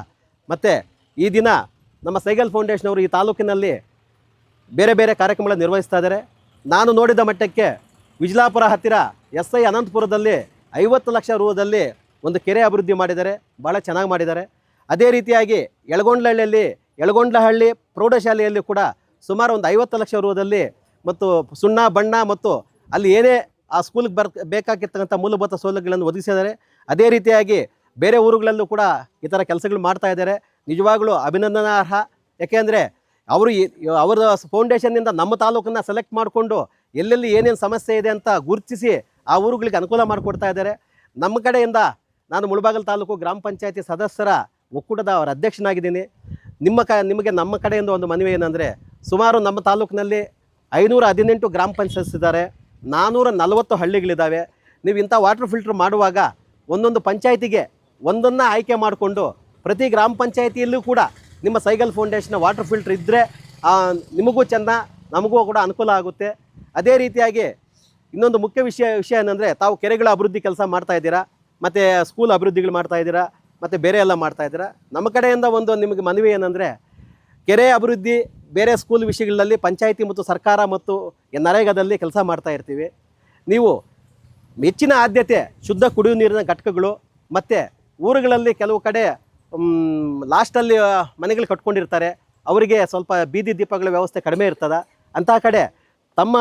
ಮತ್ತು ಈ ದಿನ ನಮ್ಮ ಸೈಗಲ್ ಫೌಂಡೇಶನವರು ಈ ತಾಲೂಕಿನಲ್ಲಿ ಬೇರೆ ಬೇರೆ ಕಾರ್ಯಕ್ರಮಗಳನ್ನು ನಿರ್ವಹಿಸ್ತಾ ಇದ್ದಾರೆ. ನಾನು ನೋಡಿದ ಮಟ್ಟಕ್ಕೆ ವಿಜಲಾಪುರ ಹತ್ತಿರ SI ಅನಂತಪುರದಲ್ಲಿ 50 ಲಕ್ಷ ರೂದಲ್ಲಿ ಒಂದು ಕೆರೆ ಅಭಿವೃದ್ಧಿ ಮಾಡಿದ್ದಾರೆ, ಭಾಳ ಚೆನ್ನಾಗಿ ಮಾಡಿದ್ದಾರೆ. ಅದೇ ರೀತಿಯಾಗಿ ಯಳಗೊಂಡ್ಲಹಳ್ಳಿ ಪ್ರೌಢಶಾಲೆಯಲ್ಲಿ ಕೂಡ ಸುಮಾರು ಒಂದು 50 ಲಕ್ಷ ರೂದಲ್ಲಿ ಮತ್ತು ಸುಣ್ಣ ಬಣ್ಣ ಮತ್ತು ಅಲ್ಲಿ ಏನೇ ಆ ಸ್ಕೂಲಿಗೆ ಬೇಕಾಗಿರ್ತಕ್ಕಂಥ ಮೂಲಭೂತ ಸೌಲಭ್ಯಗಳನ್ನು ಒದಗಿಸಿದ್ದಾರೆ. ಅದೇ ರೀತಿಯಾಗಿ ಬೇರೆ ಊರುಗಳಲ್ಲೂ ಕೂಡ ಈ ಥರ ಕೆಲಸಗಳು ಮಾಡ್ತಾ ಇದ್ದಾರೆ. ನಿಜವಾಗಲೂ ಅಭಿನಂದನಾರ್ಹ. ಯಾಕೆಂದರೆ ಅವರ ಫೌಂಡೇಶನ್ನಿಂದ ನಮ್ಮ ತಾಲೂಕನ್ನು ಸೆಲೆಕ್ಟ್ ಮಾಡಿಕೊಂಡು ಎಲ್ಲೆಲ್ಲಿ ಏನೇನು ಸಮಸ್ಯೆ ಇದೆ ಅಂತ ಗುರುತಿಸಿ ಆ ಊರುಗಳಿಗೆ ಅನುಕೂಲ ಮಾಡಿಕೊಡ್ತಾ ಇದ್ದಾರೆ. ನಮ್ಮ ಕಡೆಯಿಂದ ನಾನು ಮುಳಬಾಗಿಲು ತಾಲೂಕು ಗ್ರಾಮ ಪಂಚಾಯತಿ ಸದಸ್ಯರ ಒಕ್ಕೂಟದ ಅವರ ಅಧ್ಯಕ್ಷನಾಗಿದ್ದೀನಿ. ನಿಮಗೆ ನಮ್ಮ ಕಡೆಯಿಂದ ಒಂದು ಮನವಿ ಏನಂದರೆ, ಸುಮಾರು ನಮ್ಮ ತಾಲೂಕಿನಲ್ಲಿ 518 ಗ್ರಾಮ ಪಂಚಾಯತ್ಸ್ ಇದ್ದಾರೆ, 440 ಹಳ್ಳಿಗಳಿದ್ದಾವೆ. ನೀವು ಇಂಥ ವಾಟರ್ ಫಿಲ್ಟ್ರ್ ಮಾಡುವಾಗ ಒಂದೊಂದು ಪಂಚಾಯತಿಗೆ ಒಂದನ್ನು ಆಯ್ಕೆ ಮಾಡಿಕೊಂಡು ಪ್ರತಿ ಗ್ರಾಮ ಪಂಚಾಯತಿಯಲ್ಲೂ ಕೂಡ ನಿಮ್ಮ ಸೈಗಲ್ ಫೌಂಡೇಶನ್ನ ವಾಟರ್ ಫಿಲ್ಟ್ರ್ ಇದ್ದರೆ ನಿಮಗೂ ಚೆಂದ, ನಮಗೂ ಕೂಡ ಅನುಕೂಲ ಆಗುತ್ತೆ. ಅದೇ ರೀತಿಯಾಗಿ ಇನ್ನೊಂದು ಮುಖ್ಯ ವಿಷಯ ಏನಂದರೆ, ತಾವು ಕೆರೆಗಳ ಅಭಿವೃದ್ಧಿ ಕೆಲಸ ಮಾಡ್ತಾಯಿದ್ದೀರಾ, ಮತ್ತು ಸ್ಕೂಲ್ ಅಭಿವೃದ್ಧಿಗಳು ಮಾಡ್ತಾಯಿದ್ದೀರಾ, ಮತ್ತು ಬೇರೆ ಎಲ್ಲ ಮಾಡ್ತಾಯಿದ್ದೀರಾ. ನಮ್ಮ ಕಡೆಯಿಂದ ಒಂದು ನಿಮಗೆ ಮನವಿ ಏನಂದರೆ, ಕೆರೆ ಅಭಿವೃದ್ಧಿ ಬೇರೆ ಸ್ಕೂಲ್ ವಿಷಯಗಳಲ್ಲಿ ಪಂಚಾಯಿತಿ ಮತ್ತು ಸರ್ಕಾರ ಮತ್ತು ನರೇಗಾದಲ್ಲಿ ಕೆಲಸ ಮಾಡ್ತಾ ಇರ್ತೀವಿ. ನೀವು ಹೆಚ್ಚಿನ ಆದ್ಯತೆ ಶುದ್ಧ ಕುಡಿಯುವ ನೀರಿನ ಘಟಕಗಳು, ಮತ್ತು ಊರುಗಳಲ್ಲಿ ಕೆಲವು ಕಡೆ ಲಾಸ್ಟಲ್ಲಿ ಮನೆಗಳು ಕಟ್ಕೊಂಡಿರ್ತಾರೆ, ಅವರಿಗೆ ಸ್ವಲ್ಪ ಬೀದಿ ದೀಪಗಳ ವ್ಯವಸ್ಥೆ ಕಡಿಮೆ ಇರ್ತದೆ. ಅಂಥ ಕಡೆ ತಮ್ಮ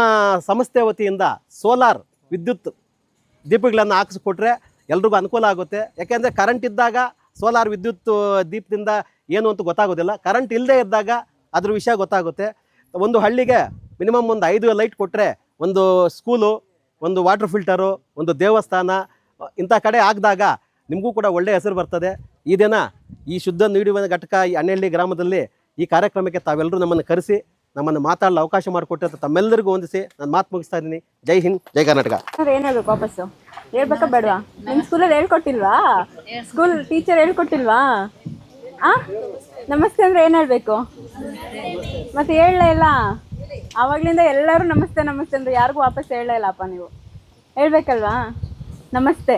ಸಂಸ್ಥೆ ವತಿಯಿಂದ ಸೋಲಾರ್ ವಿದ್ಯುತ್ ದೀಪಗಳನ್ನು ಹಾಕಿಸ್ಕೊಟ್ರೆ ಎಲ್ರಿಗೂ ಅನುಕೂಲ ಆಗುತ್ತೆ. ಯಾಕೆಂದರೆ ಕರೆಂಟ್ ಇದ್ದಾಗ ಸೋಲಾರ್ ವಿದ್ಯುತ್ ದೀಪದಿಂದ ಏನು ಅಂತ ಗೊತ್ತಾಗೋದಿಲ್ಲ, ಕರೆಂಟ್ ಇಲ್ಲದೆ ಇದ್ದಾಗ ಅದ್ರ ವಿಷಯ ಗೊತ್ತಾಗುತ್ತೆ. ಒಂದು ಹಳ್ಳಿಗೆ ಮಿನಿಮಮ್ ಒಂದು 5 ಲೈಟ್ ಕೊಟ್ಟರೆ ಒಂದು ಸ್ಕೂಲು, ಒಂದು ವಾಟರ್ ಫಿಲ್ಟರು, ಒಂದು ದೇವಸ್ಥಾನ ಇಂಥ ಕಡೆ ಆಗಿದಾಗ ನಿಮಗೂ ಕೂಡ ಒಳ್ಳೆಯ ಹೆಸರು ಬರ್ತದೆ. ಈ ದಿನ ಈ ಶುದ್ಧ ನೀಡುವ ಘಟಕ ಈ ಅಣ್ಣಹಳ್ಳಿ ಗ್ರಾಮದಲ್ಲಿ ಈ ಕಾರ್ಯಕ್ರಮಕ್ಕೆ ತಾವೆಲ್ಲರೂ ನಮ್ಮನ್ನು ಕರೆಸಿ ನಮ್ಮನ್ನು ಮಾತಾಡಲು ಅವಕಾಶ ಮಾಡಿಕೊಟ್ಟಂತ ತಮ್ಮೆಲ್ಲರಿಗೂ ಹೊಂದಿಸಿ ನಾನು ಮಾತು ಮುಗಿಸ್ತಾ ಇದ್ದೀನಿ. ಜೈ ಹಿಂದ್, ಜೈ ಕರ್ನಾಟಕ. ಏನು ಹೇಳ್ಬೇಕು ವಾಪಸ್ಸು? ಹೇಳ್ಬೇಕಾ ಬೇಡವಾ? ನಿಮ್ಮ ಸ್ಕೂಲಲ್ಲಿ ಹೇಳ್ಕೊಟ್ಟಿಲ್ವಾ? School teacher ಹೇಳ್ಕೊಟ್ಟಿಲ್ವಾ? ನಮಸ್ತೆ ಅಂದರೆ ಏನು ಹೇಳಬೇಕು? ಮತ್ತೆ ಹೇಳಲೇ ಇಲ್ಲ. ಆವಾಗಲಿಂದ ಎಲ್ಲರೂ ನಮಸ್ತೆ ನಮಸ್ತೆ ಅಂದರೆ ಯಾರಿಗೂ ವಾಪಸ್ ಹೇಳಲೇ ಇಲ್ಲಪ್ಪ. ನೀವು ಹೇಳ್ಬೇಕಲ್ವಾ ನಮಸ್ತೆ?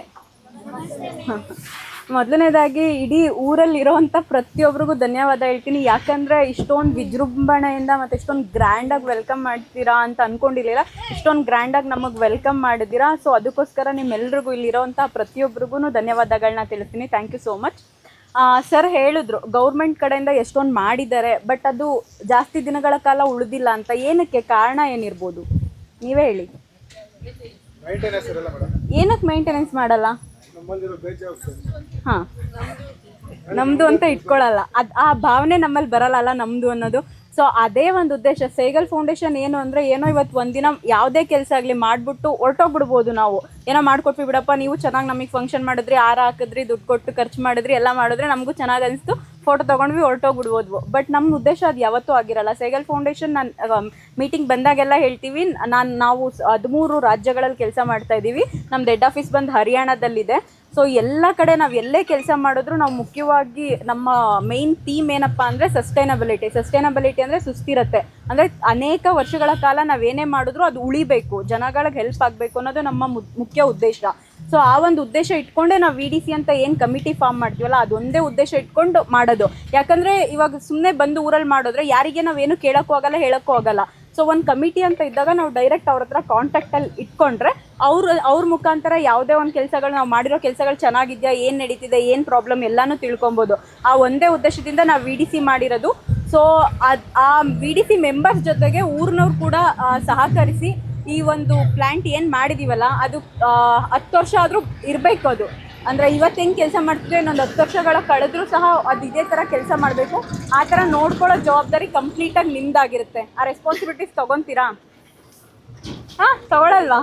ಮೊದಲನೇದಾಗಿ ಇಡೀ ಊರಲ್ಲಿರೋವಂಥ ಪ್ರತಿಯೊಬ್ಬರಿಗೂ ಧನ್ಯವಾದ ಹೇಳ್ತೀನಿ. ಯಾಕಂದರೆ ಇಷ್ಟೊಂದು ವಿಜೃಂಭಣೆಯಿಂದ ಮತ್ತು ಇಷ್ಟೊಂದು ಗ್ರ್ಯಾಂಡಾಗಿ ವೆಲ್ಕಮ್ ಮಾಡ್ತೀರಾ ಅಂತ ಅಂದ್ಕೊಂಡಿರಲಿಲ್ಲ. ಇಷ್ಟೊಂದು ಗ್ರ್ಯಾಂಡಾಗಿ ನಮಗೆ ವೆಲ್ಕಮ್ ಮಾಡಿದ್ದೀರಾ. ಸೊ ಅದಕ್ಕೋಸ್ಕರ ನಿಮ್ಮೆಲ್ರಿಗೂ ಇಲ್ಲಿರೋವಂಥ ಪ್ರತಿಯೊಬ್ಬರಿಗೂ ಧನ್ಯವಾದಗಳನ್ನ ತಿಳಿಸ್ತೀನಿ. Thank you so much. Sir ಹೇಳಿದ್ರು ಗೌರ್ಮೆಂಟ್ ಕಡೆಯಿಂದ ಎಷ್ಟೊಂದು ಮಾಡಿದ್ದಾರೆ, ಬಟ್ ಅದು ಜಾಸ್ತಿ ದಿನಗಳ ಕಾಲ ಉಳಿದಿಲ್ಲ ಅಂತ. ಏನಕ್ಕೆ ಕಾರಣ ಏನಿರ್ಬೋದು ನೀವೇ ಹೇಳಿ. ಏನಕ್ಕೆ ಮೇಂಟೆನೆನ್ಸ್ ಮಾಡಲ್ಲ? ಹಾಂ, ನಮ್ಮದು ಅಂತ ಇಟ್ಕೊಳ್ಳಲ್ಲ. ಆ ಭಾವನೆ ನಮ್ಮಲ್ಲಿ ಬರಲ್ಲ ನಮ್ಮದು ಅನ್ನೋದು. ಸೊ ಅದೇ ಒಂದು ಉದ್ದೇಶ. ಸೇಗಲ್ ಫೌಂಡೇಶನ್ ಏನು ಅಂದರೆ, ಏನೋ ಇವತ್ತು ಒಂದಿನ ಯಾವುದೇ ಕೆಲಸ ಆಗಲಿ ಮಾಡಿಬಿಟ್ಟು ಹೊರಟೋಗ್ಬಿಡ್ಬೋದು. ನಾವು ಏನೋ ಮಾಡಿಕೊಟ್ವಿ ಬಿಡಪ್ಪ, ನೀವು ಚೆನ್ನಾಗಿ ನಮಗೆ ಫಂಕ್ಷನ್ ಮಾಡಿದ್ರಿ, ಹಾರ ಹಾಕಿದ್ರಿ, ದುಡ್ಡು ಕೊಟ್ಟು ಖರ್ಚು ಮಾಡಿದ್ರಿ, ಎಲ್ಲ ಮಾಡಿದ್ರೆ ನಮಗೂ ಚೆನ್ನಾಗಿ ಅನಿಸ್ತು, ಫೋಟೋ ತೊಗೊಂಡ್ವಿ, ಹೊರಟೋಗ್ಬಿಡ್ಬೋದು. ಬಟ್ ನಮ್ಮ ಉದ್ದೇಶ ಅದು ಯಾವತ್ತೂ ಆಗಿರಲ್ಲ. ಸೇಗಲ್ ಫೌಂಡೇಶನ್ ನಾನು ಮೀಟಿಂಗ್ ಬಂದಾಗೆಲ್ಲ ಹೇಳ್ತೀವಿ, ನಾವು 13 ರಾಜ್ಯಗಳಲ್ಲಿ ಕೆಲಸ ಮಾಡ್ತಾಯಿದ್ದೀವಿ. ನಮ್ದು ಹೆಡ್ ಆಫೀಸ್ ಬಂದು ಹರಿಯಾಣದಲ್ಲಿದೆ. ಸೊ ಎಲ್ಲ ಕಡೆ ನಾವು ಎಲ್ಲೇ ಕೆಲಸ ಮಾಡಿದ್ರು ನಾವು ಮುಖ್ಯವಾಗಿ ನಮ್ಮ ಮೇಯ್ನ್ ಥೀಮ್ ಏನಪ್ಪ ಅಂದರೆ ಸಸ್ಟೈನಬಿಲಿಟಿ ಅಂದರೆ ಸುಸ್ಥಿರತೆ. ಅಂದರೆ ಅನೇಕ ವರ್ಷಗಳ ಕಾಲ ನಾವೇನೇ ಮಾಡಿದ್ರು ಅದು ಉಳಿಬೇಕು, ಜನಗಳಿಗೆ ಹೆಲ್ಪ್ ಆಗಬೇಕು ಅನ್ನೋದು ನಮ್ಮ ಮುಖ್ಯ ಉದ್ದೇಶ. ಸೊ ಆ ಒಂದು ಉದ್ದೇಶ ಇಟ್ಕೊಂಡೆ ನಾವು VDC ಅಂತ ಏನು ಕಮಿಟಿ ಫಾರ್ಮ್ ಮಾಡ್ತೀವಲ್ಲ, ಅದೊಂದೇ ಉದ್ದೇಶ ಇಟ್ಕೊಂಡು ಮಾಡೋದು. ಯಾಕಂದರೆ ಇವಾಗ ಸುಮ್ಮನೆ ಬಂದು ಊರಲ್ಲಿ ಮಾಡಿದ್ರೆ ಯಾರಿಗೆ ನಾವೇನು ಕೇಳೋಕ್ಕೂ ಆಗಲ್ಲ, ಹೇಳೋಕ್ಕೂ ಆಗಲ್ಲ. ಸೊ ಒಂದು ಕಮಿಟಿ ಅಂತ ಇದ್ದಾಗ ನಾವು ಡೈರೆಕ್ಟ್ ಅವ್ರ ಹತ್ರ ಕಾಂಟ್ಯಾಕ್ಟಲ್ಲಿ ಇಟ್ಕೊಂಡ್ರೆ ಅವ್ರ ಮುಖಾಂತರ ಯಾವುದೇ ಒಂದು ಕೆಲಸಗಳು ನಾವು ಮಾಡಿರೋ ಕೆಲಸಗಳು ಚೆನ್ನಾಗಿದೆಯಾ, ಏನು ನಡೀತಿದೆ, ಏನು ಪ್ರಾಬ್ಲಮ್ ಎಲ್ಲನೂ ತಿಳ್ಕೊಬೋದು. ಆ ಒಂದೇ ಉದ್ದೇಶದಿಂದ ನಾವು VDC ಮಾಡಿರೋದು. ಸೊ ಆ VDC ಮೆಂಬರ್ಸ್ ಜೊತೆಗೆ ಊರಿನವ್ರು ಕೂಡ ಸಹಕರಿಸಿ ಈ ಒಂದು ಪ್ಲ್ಯಾಂಟ್ ಏನು ಮಾಡಿದ್ದೀವಲ್ಲ ಅದು 10 ವರ್ಷ ಆದರೂ ಇರಬೇಕು. ಅದು ಅಂದರೆ ಇವತ್ತು ಹೆಂಗೆ ಕೆಲಸ ಮಾಡ್ತಿದ್ರೆ ಇನ್ನೊಂದು 10 ವರ್ಷಗಳ ಕಳೆದ್ರೂ ಸಹ ಅದು ಇದೇ ಥರ ಕೆಲಸ ಮಾಡಬೇಕು. ಆ ಥರ ನೋಡ್ಕೊಳ್ಳೋ ಜವಾಬ್ದಾರಿ ಕಂಪ್ಲೀಟಾಗಿ ನಿಮ್ದಾಗಿರುತ್ತೆ. ಆ ರೆಸ್ಪಾನ್ಸಿಬಿಲಿಟೀಸ್ ತೊಗೊತೀರಾ? ತೊಗೊಳಲ್ವಾ?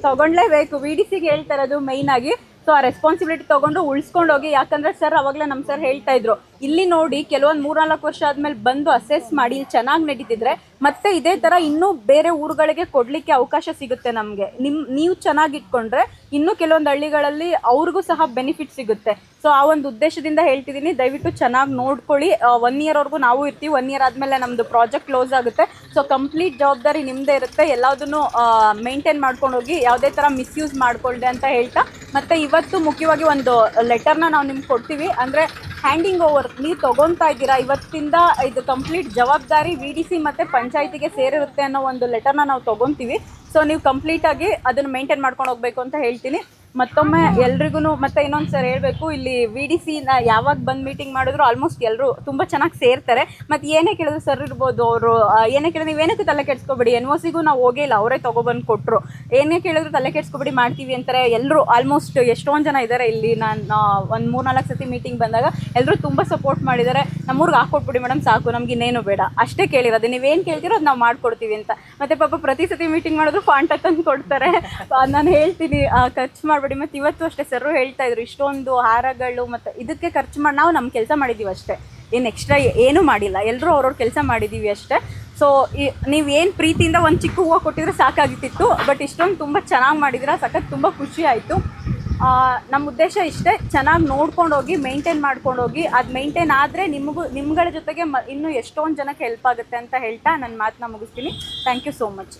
ತೊಗೊಳ್ಲೇಬೇಕು. VDCಗೆ ಹೇಳ್ತಾ ಇರೋದು ಮೇಯ್ನಾಗಿ. ಸೊ ಆ ರೆಸ್ಪಾನ್ಸಿಬಿಲಿಟಿ ತೊಗೊಂಡು ಉಳಿಸ್ಕೊಂಡು ಹೋಗಿ. ಯಾಕಂದರೆ ಸರ್ ಅವಾಗಲೇ ನಮ್ಮ ಸರ್ ಹೇಳ್ತಾ ಇದ್ರು, ಇಲ್ಲಿ ನೋಡಿ ಕೆಲವೊಂದು 3-4 ವರ್ಷ ಆದಮೇಲೆ ಬಂದು ಅಸೆಸ್ ಮಾಡಿ ಇಲ್ಲಿ ಚೆನ್ನಾಗಿ ನಡೀತಿದ್ರೆ ಮತ್ತೆ ಇದೇ ಥರ ಇನ್ನೂ ಬೇರೆ ಊರುಗಳಿಗೆ ಕೊಡಲಿಕ್ಕೆ ಅವಕಾಶ ಸಿಗುತ್ತೆ ನಮಗೆ. ನೀವು ಚೆನ್ನಾಗಿ ಇಟ್ಕೊಂಡ್ರೆ ಇನ್ನೂ ಕೆಲವೊಂದು ಹಳ್ಳಿಗಳಲ್ಲಿ ಅವ್ರಿಗೂ ಸಹ ಬೆನಿಫಿಟ್ ಸಿಗುತ್ತೆ. ಸೊ ಆ ಒಂದು ಉದ್ದೇಶದಿಂದ ಹೇಳ್ತಿದ್ದೀನಿ, ದಯವಿಟ್ಟು ಚೆನ್ನಾಗಿ ನೋಡ್ಕೊಳ್ಳಿ. 1 ಇಯರ್ವರೆಗೂ ನಾವು ಇರ್ತೀವಿ. 1 ಇಯರ್ ಆದಮೇಲೆ ನಮ್ಮದು ಪ್ರಾಜೆಕ್ಟ್ ಕ್ಲೋಸ್ ಆಗುತ್ತೆ. ಸೊ ಕಂಪ್ಲೀಟ್ ಜವಾಬ್ದಾರಿ ನಿಮ್ಮದೇ ಇರುತ್ತೆ. ಎಲ್ಲದನ್ನು ಮೇಂಟೈನ್ ಮಾಡ್ಕೊಂಡು ಹೋಗಿ, ಯಾವುದೇ ಥರ ಮಿಸ್ಯೂಸ್ ಮಾಡಿಕೊಳ್ಳದೆ ಅಂತ ಹೇಳ್ತಾ, ಮತ್ತು ಇವತ್ತು ಮುಖ್ಯವಾಗಿ ಒಂದು ಲೆಟರ್ನ ನಾವು ನಿಮ್ಗೆ ಕೊಡ್ತೀವಿ. ಅಂದರೆ ಹ್ಯಾಂಡಿಂಗ್ ಓವರ್ ನೀವು ತೊಗೊತಾ ಇದ್ದೀರಾ, ಇವತ್ತಿಂದ ಇದು ಕಂಪ್ಲೀಟ್ ಜವಾಬ್ದಾರಿ VDC ಮತ್ತು ಪಂಚಾಯತಿಗೆ ಸೇರಿರುತ್ತೆ ಅನ್ನೋ ಒಂದು ಲೆಟರ್ನ ನಾವು ತೊಗೊತೀವಿ. ಸೊ ನೀವು ಕಂಪ್ಲೀಟಾಗಿ ಅದನ್ನು ಮೇಂಟೈನ್ ಮಾಡ್ಕೊಂಡು ಹೋಗಬೇಕು ಅಂತ ಹೇಳ್ತೀನಿ. ಮತ್ತೊಮ್ಮೆ ಎಲ್ರಿಗೂ ಮತ್ತೆ ಇನ್ನೊಂದು ಸರಿ ಹೇಳಬೇಕು, ಇಲ್ಲಿ VDCನ ಯಾವಾಗ ಬಂದು ಮೀಟಿಂಗ್ ಮಾಡಿದ್ರು ಆಲ್ಮೋಸ್ಟ್ ಎಲ್ಲರೂ ತುಂಬ ಚೆನ್ನಾಗಿ ಸೇರ್ತಾರೆ. ಮತ್ತು ಏನೇ ಕೇಳಿದ್ರು ಸರ್ ಇರ್ಬೋದು, ಅವರು ಏನೇ ಕೇಳಿದ್ರು ನೀವೇನಕ್ಕೆ ತಲೆ ಕೆಡಿಸ್ಕೊಬೇಡಿ, NOCಗೂ ನಾವು ಹೋಗೇ ಇಲ್ಲ, ಅವರೇ ತೊಗೊಬಂದು ಕೊಟ್ಟರು. ಏನೇ ಕೇಳಿದ್ರು ತಲೆ ಕೆಡಿಸ್ಕೊಬೇಡಿ, ಮಾಡ್ತೀವಿ ಅಂತಾರೆ ಎಲ್ಲರೂ. ಆಲ್ಮೋಸ್ಟ್ ಎಷ್ಟೊಂದು ಜನ ಇದ್ದಾರೆ ಇಲ್ಲಿ. ನಾನು ಒಂದು 3-4 ಸತಿ ಮೀಟಿಂಗ್ ಬಂದಾಗ ಎಲ್ಲರೂ ತುಂಬ ಸಪೋರ್ಟ್ ಮಾಡಿದ್ದಾರೆ. ನಮ್ಮೂರ್ಗೆ ಹಾಕ್ಕೊಟ್ಬಿಡಿ ಮೇಡಮ್ ಸಾಕು, ನಮ್ಗೆ ಇನ್ನೇನು ಬೇಡ, ಅಷ್ಟೇ ಕೇಳಿರೋದು, ನೀವೇನು ಕೇಳ್ತೀರೋ ಅದು ನಾವು ಮಾಡಿಕೊಡ್ತೀವಿ ಅಂತ. ಮತ್ತು ಪಾಪ ಪ್ರತಿ ಸತಿ ಮೀಟಿಂಗ್ ಮಾಡಿದ್ರು ಫಾಂಟ ತಂದು ಕೊಡ್ತಾರೆ. ನಾನು ಹೇಳ್ತೀನಿ ಖರ್ಚು ಮಾಡಿ. ಮತ್ತು ಇವತ್ತು ಅಷ್ಟೇ ಸರ್ ಹೇಳ್ತಾ ಇದ್ರು, ಇಷ್ಟೊಂದು ಹಾರಗಳು ಮತ್ತು ಇದಕ್ಕೆ ಖರ್ಚು ಮಾಡಿ ನಾವು ನಮ್ಮ ಕೆಲಸ ಮಾಡಿದ್ದೀವಿ ಅಷ್ಟೇ, ಏನು ಎಕ್ಸ್ಟ್ರಾ ಏನೂ ಮಾಡಿಲ್ಲ. ಎಲ್ಲರೂ ಅವ್ರವ್ರ ಕೆಲಸ ಮಾಡಿದ್ದೀವಿ ಅಷ್ಟೇ. ಸೊ ನೀವೇನು ಪ್ರೀತಿಯಿಂದ ಒಂದು ಚಿಕ್ಕ ಹೂವು ಕೊಟ್ಟಿದ್ರೆ ಸಾಕಾಗಿತ್ತಿತ್ತು, ಬಟ್ ಇಷ್ಟೊಂದು ತುಂಬ ಚೆನ್ನಾಗಿ ಮಾಡಿದ್ರೆ ಸಖತ್ ತುಂಬ ಖುಷಿ ಆಯಿತು. ನಮ್ಮ ಉದ್ದೇಶ ಇಷ್ಟೇ, ಚೆನ್ನಾಗಿ ನೋಡ್ಕೊಂಡು ಹೋಗಿ, ಮೇಂಟೈನ್ ಮಾಡ್ಕೊಂಡು ಹೋಗಿ. ಅದು ಮೇಂಟೈನ್ ಆದರೆ ನಿಮ್ಗಳ ಜೊತೆಗೆ ಇನ್ನೂ ಎಷ್ಟೊಂದು ಜನಕ್ಕೆ ಹೆಲ್ಪ್ ಆಗುತ್ತೆ ಅಂತ ಹೇಳ್ತಾ ನನ್ನ ಮಾತನ್ನ ಮುಗಿಸ್ತೀನಿ. Thank you so much.